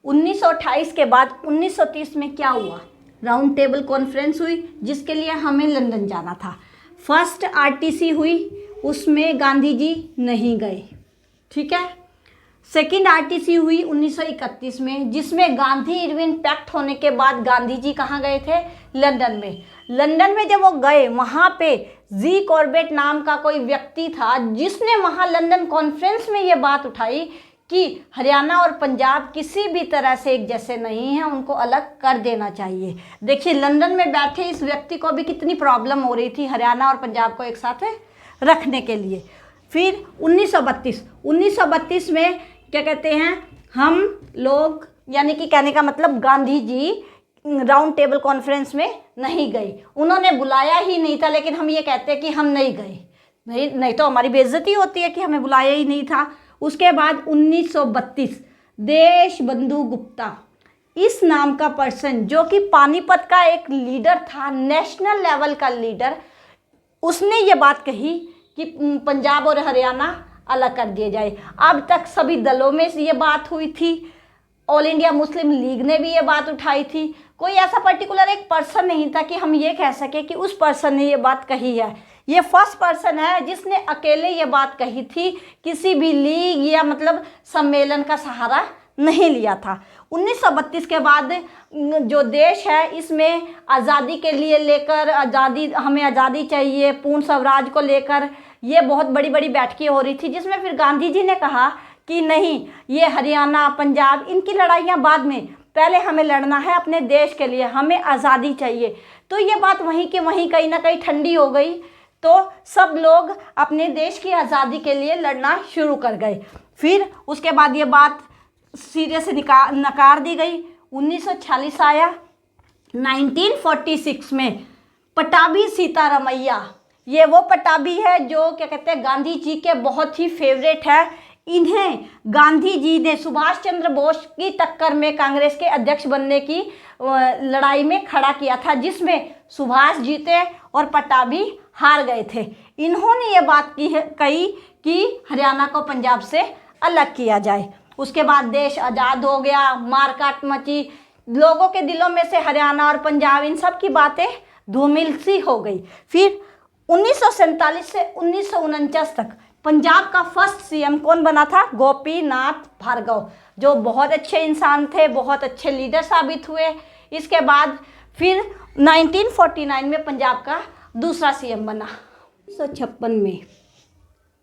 1928 के बाद 1930 में क्या हुआ? राउंड टेबल कॉन्फ्रेंस हुई, जिसके लिए हमें लंदन जाना था। फर्स्ट आरटीसी हुई, उसमें गांधी जी नहीं गए, ठीक है। सेकेंड आरटीसी हुई 1931 में, जिसमें गांधी इरविन पैक्ट होने के बाद गांधी जी कहाँ गए थे? लंदन में। लंदन में जब वो गए, वहाँ पे जी कॉर्बेट नाम का कोई व्यक्ति था, जिसने वहाँ लंदन कॉन्फ्रेंस में ये बात उठाई कि हरियाणा और पंजाब किसी भी तरह से एक जैसे नहीं हैं, उनको अलग कर देना चाहिए। देखिए, लंदन में बैठे इस व्यक्ति को भी कितनी प्रॉब्लम हो रही थी हरियाणा और पंजाब को एक साथ रखने के लिए। फिर 1932 में क्या कहते हैं, हम लोग, यानी कि कहने का मतलब Gandhi ji round table conference में नहीं गए, उन्होंने बुलाया ही नहीं था, लेकिन हम ये कहते हैं कि हम नहीं गए। नहीं तो हमारी बेइज्जती होती है कि हमें बुलाया ही नहीं था। उसके बाद 1932 देश बंधु गुप्ता, इस नाम का पर्सन, जो कि पानीपत का एक लीडर था, नेशनल लेवल का लीडर, उसने ये बात कही कि पंजाब और हरियाणा अलग कर दिए जाए। अब तक सभी दलों में ये बात हुई थी, ऑल इंडिया मुस्लिम लीग ने भी ये बात उठाई थी। कोई ऐसा पर्टिकुलर एक पर्सन नहीं था कि हम ये कह सके कि उस पर्सन ने ये बात कही है। ये फर्स्ट पर्सन है जिसने अकेले ये बात कही थी, किसी भी लीग या मतलब सम्मेलन का सहारा नहीं लिया था। 1932 के बाद जो देश है, इसमें आज़ादी के लिए लेकर, हमें आज़ादी चाहिए, पूर्ण स्वराज को लेकर ये बहुत बड़ी बड़ी बैठकें हो रही थी, जिसमें फिर गांधी जी ने कहा कि नहीं, ये हरियाणा पंजाब इनकी लड़ाइयाँ बाद में, पहले हमें लड़ना है अपने देश के लिए, हमें आज़ादी चाहिए। तो ये बात वहीं के वहीं कहीं ना कहीं ठंडी हो गई, तो सब लोग अपने देश की आज़ादी के लिए लड़ना शुरू कर गए। फिर उसके बाद ये बात सिरे से नकार दी गई। 1946 आया। 1946 में पटाभी सीतारमैया, ये वो पटाभी है जो क्या कहते हैं गांधी जी के बहुत ही फेवरेट है। इन्हें गांधी जी ने सुभाष चंद्र बोस की टक्कर में कांग्रेस के अध्यक्ष बनने की लड़ाई में खड़ा किया था, जिसमें सुभाष जीते और पटाभी हार गए थे। इन्होंने ये बात कही कि हरियाणा को पंजाब से अलग किया जाए। उसके बाद देश आज़ाद हो गया, मारकाट मची, लोगों के दिलों में से हरियाणा और पंजाब इन सब की बातें धूमिल सी हो गई। फिर 1947 से 1949 तक पंजाब का फर्स्ट सीएम कौन बना था? गोपीनाथ भार्गव, जो बहुत अच्छे इंसान थे, बहुत अच्छे लीडर साबित हुए। इसके बाद फिर 1949 में पंजाब का दूसरा सीएम बना। 1956 में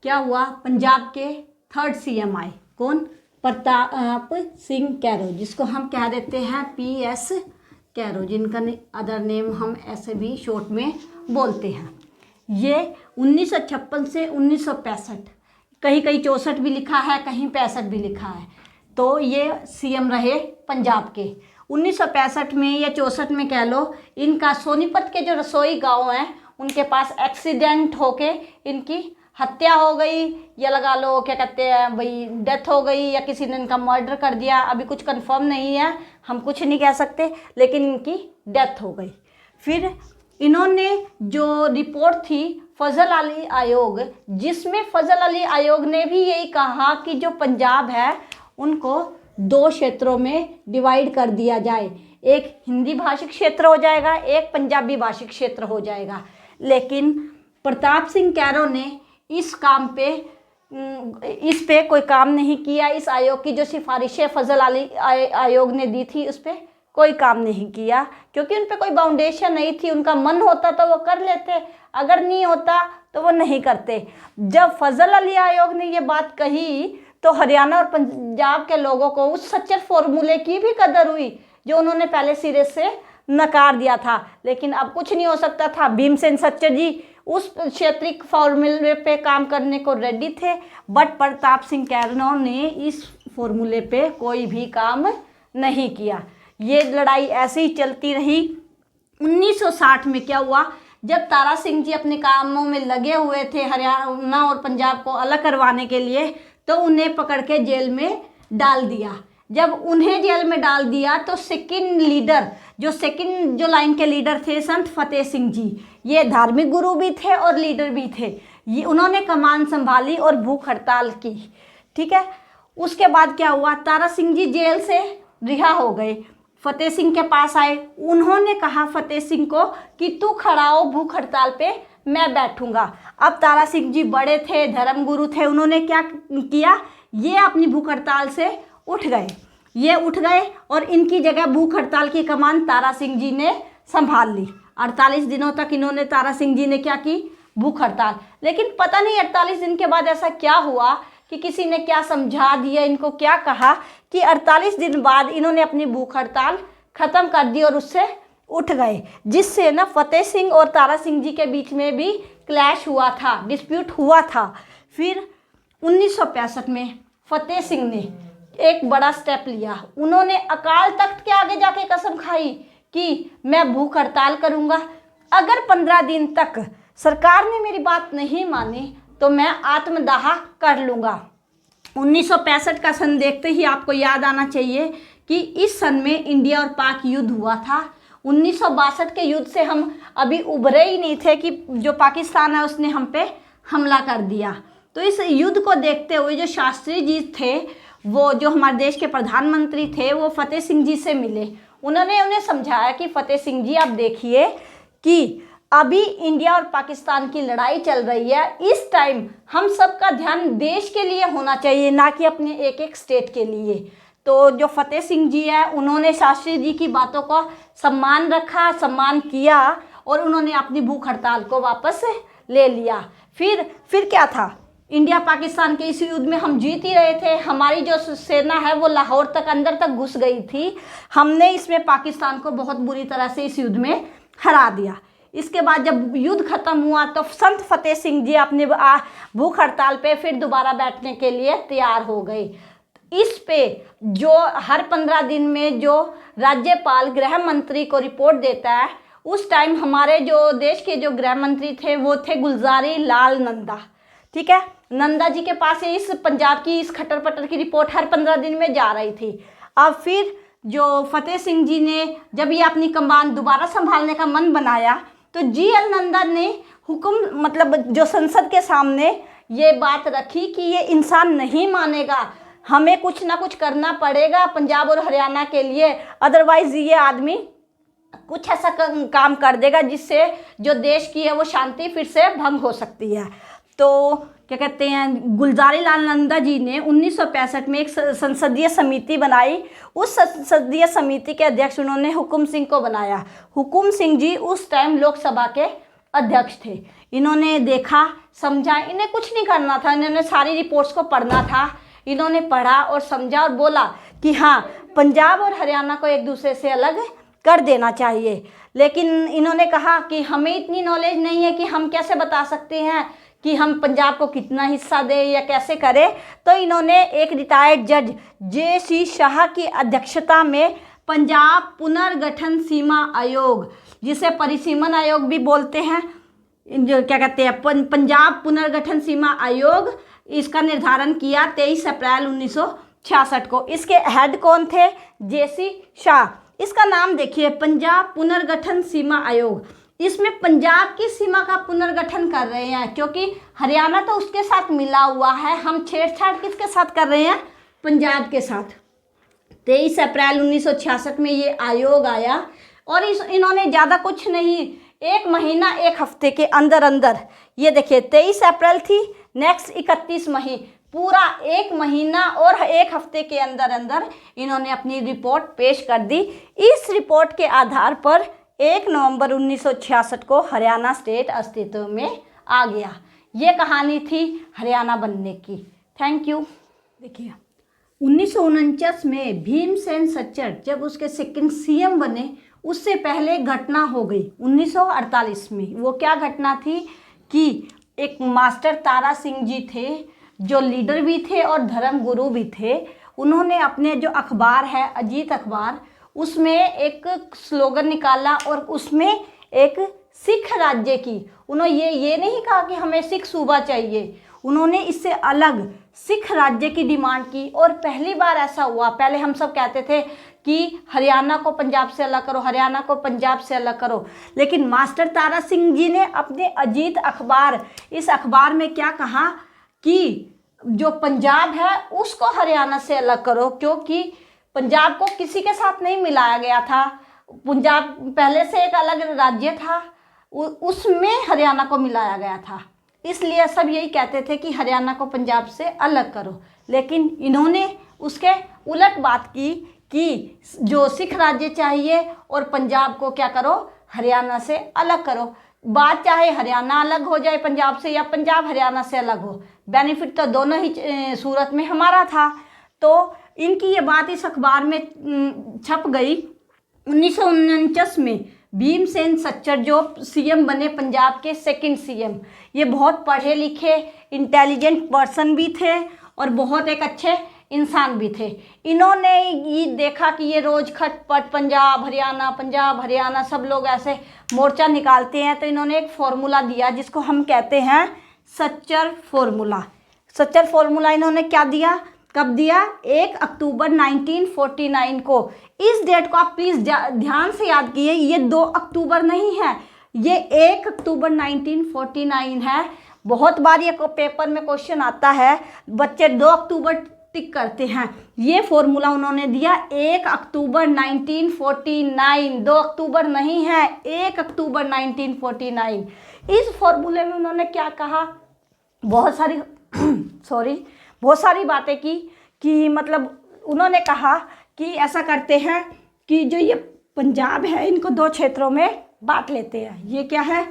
क्या हुआ? पंजाब के थर्ड सीएम आए। कौन? प्रताप सिंह कैरो, जिसको हम कह देते हैं PS कैरो, जिनका अदर नेम हम ऐसे भी शॉर्ट में बोलते हैं। ये 1956 से 1965, कहीं कहीं 64 भी लिखा है, कहीं 65 भी लिखा है, तो ये सीएम रहे पंजाब के। 1965 में या 64 में कह लो, इनका सोनीपत के जो रसोई गांव हैं, उनके पास एक्सीडेंट होके इनकी हत्या हो गई, या लगा लो क्या कहते हैं भाई डेथ हो गई, या किसी ने इनका मर्डर कर दिया। अभी कुछ कंफर्म नहीं है, हम कुछ नहीं कह सकते, लेकिन इनकी डेथ हो गई। फिर इन्होंने जो रिपोर्ट थी फजल अली आयोग, जिसमें फजल अली आयोग ने भी यही कहा कि जो पंजाब है उनको 2 क्षेत्रों में डिवाइड कर दिया जाए, एक हिंदी भाषिक क्षेत्र हो जाएगा, एक पंजाबी भाषिक क्षेत्र हो जाएगा। लेकिन प्रताप सिंह कैरो ने इस पे कोई काम नहीं किया। इस आयोग की जो सिफारिशें फजल अली आयोग ने दी थी, उस पर कोई काम नहीं किया, क्योंकि उन पे कोई बाउंडेशन नहीं थी। उनका मन होता तो वो कर लेते, अगर नहीं होता तो वो नहीं करते। जब फजल अली आयोग ने ये बात कही तो हरियाणा और पंजाब के लोगों को उस सच्चर फॉर्मूले की भी कदर हुई, जो उन्होंने पहले सिरे से नकार दिया था। लेकिन अब कुछ नहीं हो सकता था। भीमसेन सच्चर जी उस क्षेत्रीय फॉर्मूले पे काम करने को रेडी थे, बट प्रताप सिंह कैरो ने इस फॉर्मूले पे कोई भी काम नहीं किया। ये लड़ाई ऐसे ही चलती रही। 1960 में क्या हुआ? जब तारा सिंह जी अपने कामों में लगे हुए थे हरियाणा और पंजाब को अलग करवाने के लिए, तो उन्हें पकड़ के जेल में डाल दिया। जब उन्हें जेल में डाल दिया तो सेकंड जो लाइन के लीडर थे संत फतेह सिंह जी, ये धार्मिक गुरु भी थे और लीडर भी थे। ये उन्होंने कमान संभाली और भूख हड़ताल की। ठीक है। उसके बाद क्या हुआ? तारा सिंह जी जेल से रिहा हो गए। फतेह सिंह के पास आए, उन्होंने कहा फतेह सिंह को कि तू खड़ा हो भूख हड़ताल पे, मैं बैठूंगा। अब तारा सिंह जी बड़े थे, धर्मगुरु थे, उन्होंने क्या किया, ये अपनी भूख हड़ताल से उठ गए। ये उठ गए और इनकी जगह भूख हड़ताल की कमान तारा सिंह जी ने संभाल ली। 48 दिनों तक इन्होंने, तारा सिंह जी ने क्या की, भूख हड़ताल। लेकिन पता नहीं 48 दिन के बाद ऐसा क्या हुआ कि किसी ने क्या समझा दिया, इनको क्या कहा कि 48 दिन बाद इन्होंने अपनी भूख हड़ताल ख़त्म कर दी और उससे उठ गए, जिससे ना फतेह सिंह और तारा सिंह जी के बीच में भी क्लैश हुआ था, डिस्प्यूट हुआ था। फिर 1965 में फतेह सिंह ने एक बड़ा स्टेप लिया। उन्होंने अकाल तख्त के आगे जाके कसम खाई कि मैं भूख हड़ताल करूँगा, अगर 15 दिन तक सरकार ने मेरी बात नहीं मानी तो मैं आत्मदाह कर लूँगा। 1965 का सन देखते ही आपको याद आना चाहिए कि इस सन में इंडिया और पाक युद्ध हुआ था। 1962 के युद्ध से हम अभी उभरे ही नहीं थे कि जो पाकिस्तान है उसने हम पे हमला कर दिया। तो इस युद्ध को देखते हुए जो शास्त्री जी थे, वो जो हमारे देश के प्रधानमंत्री थे, वो फतेह सिंह जी से मिले। उन्होंने उन्हें समझाया कि फतेह सिंह जी आप देखिए कि अभी इंडिया और पाकिस्तान की लड़ाई चल रही है, इस टाइम हम सबका ध्यान देश के लिए होना चाहिए, ना कि अपने एक एक स्टेट के लिए। तो जो फतेह सिंह जी है, उन्होंने शास्त्री जी की बातों का सम्मान रखा, सम्मान किया और उन्होंने अपनी भूख हड़ताल को वापस ले लिया। फिर क्या था, इंडिया पाकिस्तान के इस युद्ध में हम जीत ही रहे थे। हमारी जो सेना है वो लाहौर तक, अंदर तक घुस गई थी। हमने इसमें पाकिस्तान को बहुत बुरी तरह से इस युद्ध में हरा दिया। इसके बाद जब युद्ध खत्म हुआ तो संत फतेह सिंह जी अपने भूख हड़ताल पे फिर दोबारा बैठने के लिए तैयार हो गए। इस पे जो हर 15 दिन में जो राज्यपाल गृह मंत्री को रिपोर्ट देता है, उस टाइम हमारे जो देश के जो गृह मंत्री थे वो थे गुलजारी लाल नंदा। ठीक है, नंदा जी के पास इस पंजाब की इस खट्टर पट्टर की रिपोर्ट हर 15 दिन में जा रही थी। अब फिर जो फतेह सिंह जी ने जब ये अपनी कमान दोबारा संभालने का मन बनाया तो GL नंदा ने हुक्म, मतलब जो संसद के सामने ये बात रखी कि ये इंसान नहीं मानेगा, हमें कुछ ना कुछ करना पड़ेगा पंजाब और हरियाणा के लिए, अदरवाइज ये आदमी कुछ ऐसा काम कर देगा जिससे जो देश की है वो शांति फिर से भंग हो सकती है। तो क्या कहते हैं, गुलजारी लाल नंदा जी ने 1965 में एक संसदीय समिति बनाई। उस संसदीय समिति के अध्यक्ष उन्होंने हुकुम सिंह को बनाया। हुकुम सिंह जी उस टाइम लोकसभा के अध्यक्ष थे। इन्होंने देखा, समझा, इन्हें कुछ नहीं करना था, इन्होंने सारी रिपोर्ट्स को पढ़ना था। इन्होंने पढ़ा और समझा और बोला कि हाँ, पंजाब और हरियाणा को एक दूसरे से अलग कर देना चाहिए। लेकिन इन्होंने कहा कि हमें इतनी नॉलेज नहीं है कि हम कैसे बता सकते हैं कि हम पंजाब को कितना हिस्सा दें या कैसे करें। तो इन्होंने एक रिटायर्ड जज JC शाह की अध्यक्षता में पंजाब पुनर्गठन सीमा आयोग, जिसे परिसीमन आयोग भी बोलते हैं, जो क्या कहते हैं, पंजाब पुनर्गठन सीमा आयोग, इसका निर्धारण किया 23 अप्रैल 1966 को। इसके हेड कौन थे? JC शाह। इसका नाम देखिए, पंजाब पुनर्गठन सीमा आयोग। इसमें पंजाब की सीमा का पुनर्गठन कर रहे हैं, क्योंकि हरियाणा तो उसके साथ मिला हुआ है। हम छेड़छाड़ किसके साथ कर रहे हैं? पंजाब के साथ। 23 अप्रैल 1966 में ये आयोग आया और इन्होंने ज़्यादा कुछ नहीं, 1 महीना 1 हफ्ते के अंदर अंदर, ये देखिए 23 अप्रैल थी, नेक्स्ट 31 मई, पूरा 1 महीना और 1 हफ्ते के अंदर अंदर इन्होंने अपनी रिपोर्ट पेश कर दी। इस रिपोर्ट के आधार पर 1 नवंबर 1966 को हरियाणा स्टेट अस्तित्व में आ गया। ये कहानी थी हरियाणा बनने की। Thank you. देखिए 1949 में भीमसेन सच्चर जब उसके सेकंड CM बने, उससे पहले घटना हो गई 1948 में। वो क्या घटना थी कि एक मास्टर तारा सिंह जी थे, जो लीडर भी थे और धर्म गुरु भी थे। उन्होंने अपने जो अखबार है अजीत अखबार, उसमें एक स्लोगन निकाला और उसमें एक सिख राज्य की, उन्होंने ये नहीं कहा कि हमें सिख सूबा चाहिए, उन्होंने इससे अलग सिख राज्य की डिमांड की। और पहली बार ऐसा हुआ, पहले हम सब कहते थे कि हरियाणा को पंजाब से अलग करो, हरियाणा को पंजाब से अलग करो, लेकिन मास्टर तारा सिंह जी ने अपने अजीत अखबार, इस अखबार में क्या कहा कि जो पंजाब है उसको हरियाणा से अलग करो, क्योंकि पंजाब को किसी के साथ नहीं मिलाया गया था। पंजाब पहले से एक अलग राज्य था, उसमें हरियाणा को मिलाया गया था। इसलिए सब यही कहते थे कि हरियाणा को पंजाब से अलग करो, लेकिन इन्होंने उसके उलट बात की कि जो सिख राज्य चाहिए और पंजाब को क्या करो, हरियाणा से अलग करो। बात चाहे हरियाणा अलग हो जाए पंजाब से या पंजाब हरियाणा से अलग हो, बेनिफिट तो दोनों ही सूरत में हमारा था। तो इनकी ये बात इस अखबार में छप गई। 1949 में भीमसेन सच्चर जो सीएम बने पंजाब के सेकंड सीएम, ये बहुत पढ़े लिखे इंटेलिजेंट पर्सन भी थे और बहुत एक अच्छे इंसान भी थे। इन्होंने ये देखा कि ये रोज़ खटपट पंजाब हरियाणा सब लोग ऐसे मोर्चा निकालते हैं, तो इन्होंने एक फार्मूला दिया जिसको हम कहते हैं सच्चर फार्मूला। सच्चर फार्मूला इन्होंने क्या दिया, कब दिया, 1 अक्टूबर 1949 को। इस डेट को आप प्लीज़ ध्यान से याद कीजिए, ये 2 अक्टूबर नहीं है, ये 1 अक्टूबर 1949 है। बहुत बार ये पेपर में क्वेश्चन आता है, बच्चे 2 अक्टूबर टिक करते हैं। ये फॉर्मूला उन्होंने दिया 1 अक्टूबर 1949, 2 अक्टूबर नहीं है, 1 अक्टूबर 1949। इस फॉर्मूले में उन्होंने क्या कहा, बहुत सारी बातें की कि मतलब उन्होंने कहा कि ऐसा करते हैं कि जो ये पंजाब है इनको 2 क्षेत्रों में बांट लेते हैं। ये क्या है,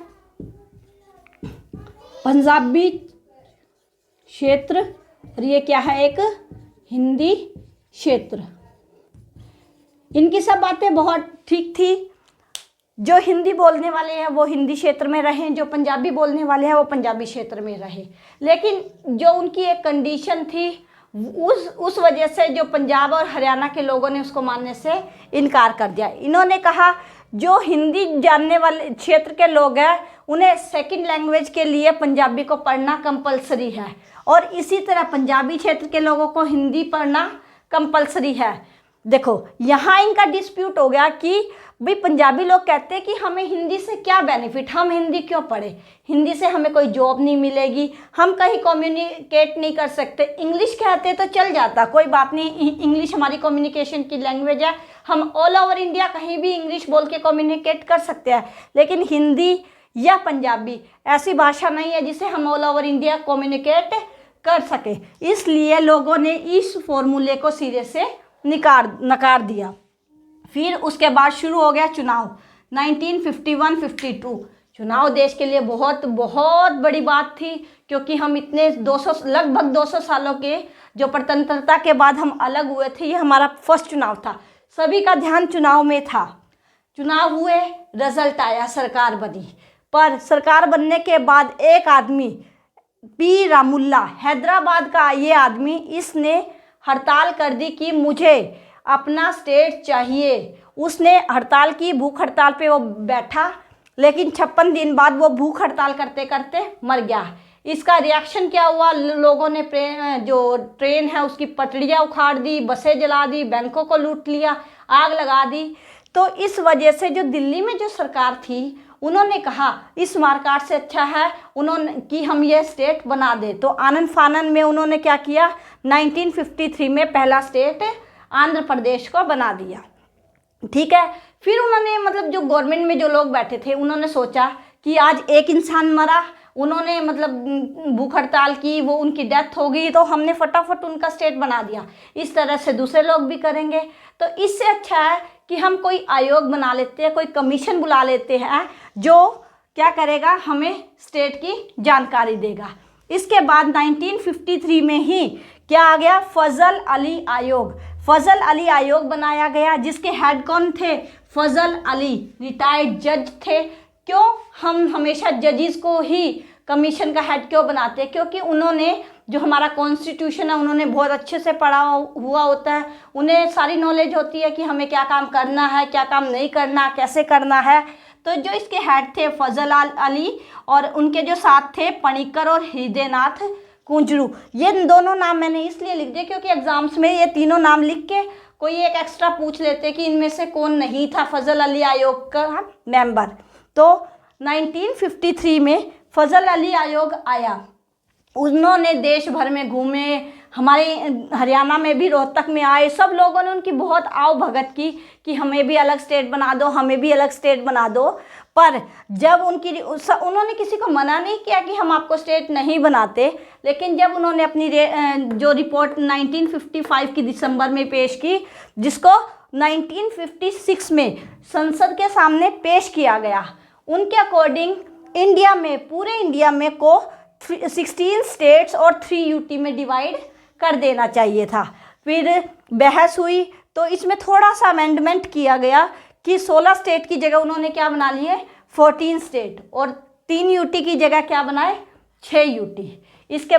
पंजाबी क्षेत्र, और ये क्या है, एक हिंदी क्षेत्र। इनकी सब बातें बहुत ठीक थी। जो हिंदी बोलने वाले हैं वो हिंदी क्षेत्र में रहें, जो पंजाबी बोलने वाले हैं वो पंजाबी क्षेत्र में रहे। लेकिन जो उनकी एक कंडीशन थी, उस वजह से जो पंजाब और हरियाणा के लोगों ने उसको मानने से इनकार कर दिया। इन्होंने कहा जो हिंदी जानने वाले क्षेत्र के लोग हैं उन्हें सेकंड लैंग्वेज के लिए पंजाबी को पढ़ना कंपलसरी है, और इसी तरह पंजाबी क्षेत्र के लोगों को हिंदी पढ़ना कंपलसरी है। देखो यहाँ इनका डिस्प्यूट हो गया कि भाई पंजाबी लोग कहते हैं कि हमें हिंदी से क्या बेनिफिट, हम हिंदी क्यों पढ़े, हिंदी से हमें कोई जॉब नहीं मिलेगी, हम कहीं कम्युनिकेट नहीं कर सकते। इंग्लिश कहते तो चल जाता, कोई बात नहीं, इंग्लिश हमारी कम्युनिकेशन की लैंग्वेज है, हम ऑल ओवर इंडिया कहीं भी इंग्लिश बोल के कम्युनिकेट कर सकते हैं। लेकिन हिंदी या पंजाबी ऐसी भाषा नहीं है जिसे हम ऑल ओवर इंडिया कम्युनिकेट कर सके। इसलिए लोगों ने इस फॉर्मूले को सिरे से नकार दिया। फिर उसके बाद शुरू हो गया चुनाव 1951-52। चुनाव देश के लिए बहुत बहुत बड़ी बात थी, क्योंकि हम इतने लगभग 200 सालों के जो स्वतंत्रता के बाद हम अलग हुए थे, ये हमारा फर्स्ट चुनाव था। सभी का ध्यान चुनाव में था। चुनाव हुए, रिजल्ट आया, सरकार बनी। पर सरकार बनने के बाद एक आदमी पी रामुल्ला, हैदराबाद का ये आदमी, इसने हड़ताल कर दी कि मुझे अपना स्टेट चाहिए। उसने हड़ताल की, भूख हड़ताल पे वो बैठा, लेकिन 56 दिन बाद वो भूख हड़ताल करते करते मर गया। इसका रिएक्शन क्या हुआ, लोगों ने जो ट्रेन है उसकी पटरियाँ उखाड़ दी, बसें जला दी, बैंकों को लूट लिया, आग लगा दी। तो इस वजह से जो दिल्ली में जो सरकार थी उन्होंने कहा इस मार्केट से अच्छा है उन्होंने कि हम ये स्टेट बना दे। तो आनन फानन में उन्होंने क्या किया, 1953 में पहला स्टेट आंध्र प्रदेश को बना दिया। ठीक है, फिर उन्होंने मतलब जो गवर्नमेंट में जो लोग बैठे थे उन्होंने सोचा कि आज एक इंसान मरा, उन्होंने मतलब भूख हड़ताल की, वो उनकी डेथ हो गई, तो हमने फटाफट उनका स्टेट बना दिया। इस तरह से दूसरे लोग भी करेंगे। तो इससे अच्छा है कि हम कोई आयोग बना लेते हैं, कोई कमीशन बुला लेते हैं जो क्या करेगा, हमें स्टेट की जानकारी देगा। इसके बाद 1953 में ही क्या आ गया, फजल अली आयोग। फजल अली आयोग बनाया गया, जिसके हेड कौन थे, फजल अली, रिटायर्ड जज थे। क्यों हम हमेशा जजेस को ही कमीशन का हेड क्यों बनाते हैं, क्योंकि उन्होंने जो हमारा कॉन्स्टिट्यूशन है उन्होंने बहुत अच्छे से पढ़ा हुआ होता है, उन्हें सारी नॉलेज होती है कि हमें क्या काम करना है, क्या काम नहीं करना, कैसे करना है। तो जो इसके हेड थे फजल अली, और उनके जो साथ थे पणिकर और हृदयनाथ कुंजरू। ये दोनों नाम मैंने इसलिए लिख दिए क्योंकि एग्जाम्स में ये तीनों नाम लिख के कोई एक एक्स्ट्रा पूछ लेते कि इनमें से कौन नहीं था फजल अली आयोग का मेंबर। तो 1953 में फजल अली आयोग आया। उन्होंने देश भर में घूमे, हमारे हरियाणा में भी रोहतक में आए, सब लोगों ने उनकी बहुत आओ भगत की कि हमें भी अलग स्टेट बना दो, हमें भी अलग स्टेट बना दो। पर जब उन्होंने किसी को मना नहीं किया कि हम आपको स्टेट नहीं बनाते, लेकिन जब उन्होंने अपनी जो रिपोर्ट 1955 की दिसंबर में पेश की, जिसको 1956 में संसद के सामने पेश किया गया, उनके अकॉर्डिंग इंडिया में, पूरे इंडिया में को 16 स्टेट्स और 3 यूटी में डिवाइड कर देना चाहिए था। फिर बहस हुई तो इसमें थोड़ा सा अमेंडमेंट किया गया कि 16 स्टेट की जगह उन्होंने क्या बना लिए, 14 स्टेट, और 3 यूटी की जगह क्या बनाए, 6 यूटी। इसके